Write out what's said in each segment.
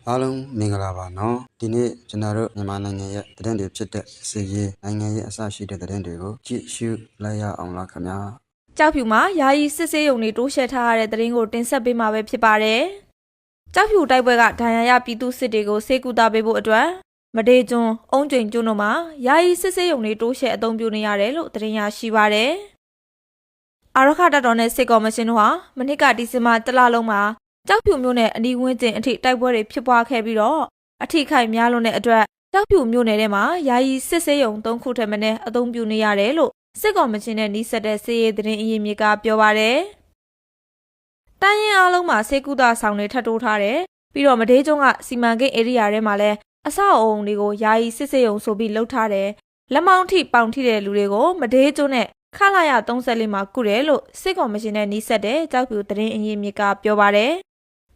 အားလုံးမင်္ဂလာပါနော်ဒီနေ့ကျွန်တော်တို့မြန်မာနိုင်ငံရဲ့သတင်းတွေဖြစ်တဲ့စီရေးနိုင်ငံရဲ့အစရှိတဲ့သတင်းတွေကိုကြည့်ရှုလိုက်ရအောင်လားခင်ဗျာကြောက်ဖြူမှာယာယီစစ်ဆေးရုံတွေတိုးချဲ့ထားရတဲ့သတင်းကိုတင်ဆက်ပေးမှာပဲဖြစ်ပါတယ်ကြောက်ဖြူတိုက်ပွဲကဒဏ်ရာရပြည်သူစစ်တွေကိုစေကူတာပေးဖို့အတွက်မဒေကျွန်းအုံးကျိန်ကျွန်းတို့မှာယာယီစစ်ဆေးရုံတွေတိုးချဲ့အသုံးပြုနေရတယ်လို့သတင်းရရှိပါတယ်အာရခတပ်တော်နဲ့စစ်ကော်မရှင်တို့ဟာမနစ်ကဒီဇင်ဘာတလလုံးမှာကြောက်ဖြူမြို့နယ်အနီးဝန်းကျင်အထိတိုက်ပွဲတွေဖြစ်ပွားခဲ့ပြီးတော့အထိခိုက်များလွန်းတဲ့အတွက်ကြောက်ဖြူမြို့နယ်ထဲမှာယာယီစစ်ဆေးရုံ3ခုထက်မနည်းအသုံးပြုနေရတယ်လို့စစ်ကော်မရှင်နဲ့နှိစက်တဲ့စစ်ရေးသတင်းအရင်းမြစ်ကပြောပါတယ်။တိုင်းရင်းအားလုံးမှာစေကူတာဆောင်တွေထပ်တိုးထားတယ်။ပြီးတော့မဒေးကျွန်းကစီမံကိန်းဧရိယာထဲမှာလည်းအဆောက်အအုံတွေကိုယာယီစစ်ဆေးရုံဆိုပြီးလှုပ်ထားတယ်။လက်မောင်းထိပေါင်ထိတဲ့လူတွေကိုမဒေးကျွန်းနဲ့ခလာရ34မှာကုတယ်လို့စစ်ကော်မရှင်နဲ့နှိစက်တဲ့ကြောက်ဖြူသတင်းအရင်းမြစ်ကပြောပါတယ်။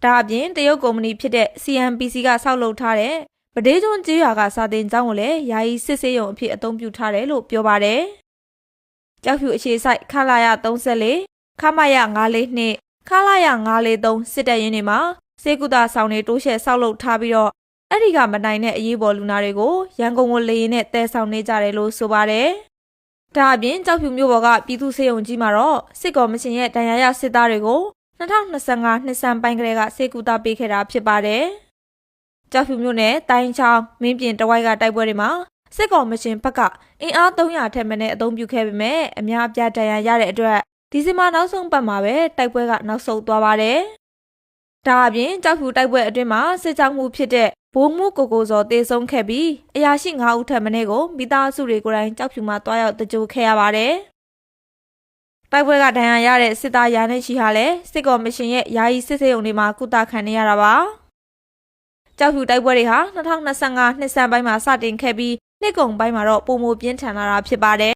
ဒါအပြင်တရုတ်ကုမ္ပဏီဖြစ်တဲ့ CNPC ကဆောက်လုပ်ထားတဲ့မဒေးကျွန်းကျေးရွာကစာတင်ကျောင်းကိုလည်းယာယီစစ်ဆေးရုံအဖြစ်အသုံးပြုထားတယ်လို့ပြောပါတယ်။ကြောက်ဖြူအခြေစိုက်ခလာရ34ခမရ942ခလာရ943စစ်တပ်ရင်းတွေမှာစေကူတာဆောင်တွေတိုးချဲ့ဆောက်လုပ်ထားပြီးတော့အဲ့ဒီကမနိုင်တဲ့အရေးပေါ်လူနာတွေကိုရန်ကုန်ကိုလေရင်နဲ့တဲဆောင်နေကြတယ်လို့ဆိုပါတယ်။ဒါအပြင်ကြောက်ဖြူမြို့ပေါ်ကပြည်သူ့ဆေးရုံကြီးမှာတော့စစ်ကော်မရှင်ရဲ့ဒဏ်ရာရစစ်သားတွေကို2025နှစ်ဆန်းပိုင်းကလေးကစေကူတာပေးခဲ့တာဖြစ်ပါတယ်။ကြောက်ဖြူမြို့နယ်တိုင်းချောင်းမင်းပြင်တဝိုက်ကတိုက်ပွဲတွေမှာစစ်ကော်မရှင်ဘက်ကအင်အား300ထက်မနည်းအသုံးပြုခဲ့ပေမဲ့အများအပြားဒဏ်ရာရတဲ့အတွက်ဒီဇင်ဘာနောက်ဆုံးပတ်မှာပဲတိုက်ပွဲကနောက်ဆုတ်သွားပါတယ်။ဒါအပြင်ကြောက်ဖြူတိုက်ပွဲအတွင်းမှာစစ်ကြောင်းမှုဖြစ်တဲ့ဘိုးမှုကိုစောတေဆုံးခဲ့ပြီးအရာရှိ9ဦးထက်မနည်းကိုမိသားစုတွေကိုယ်တိုင်ကြောက်ဖြူမှာတွားရောက်တကြိုခဲ့ရပါတယ်။တိုက်ပွဲကဒဏ်ရာရတဲ့စစ်သားရာနဲ့ရှိဟာလည်းစစ်ကော်မရှင်ရဲ့ယာယီစစ်ဆေးရုံတွေမှာကုသခံနေရတာပါ။ကြောက်ဖြူတိုက်ပွဲတွေဟာ2025နှစ်ဆန်းပိုင်းမှာစတင်ခဲ့ပြီးနှစ်ကုန်ပိုင်းမှာတော့ပုံမပြင်းထန်လာတာဖြစ်ပါတယ်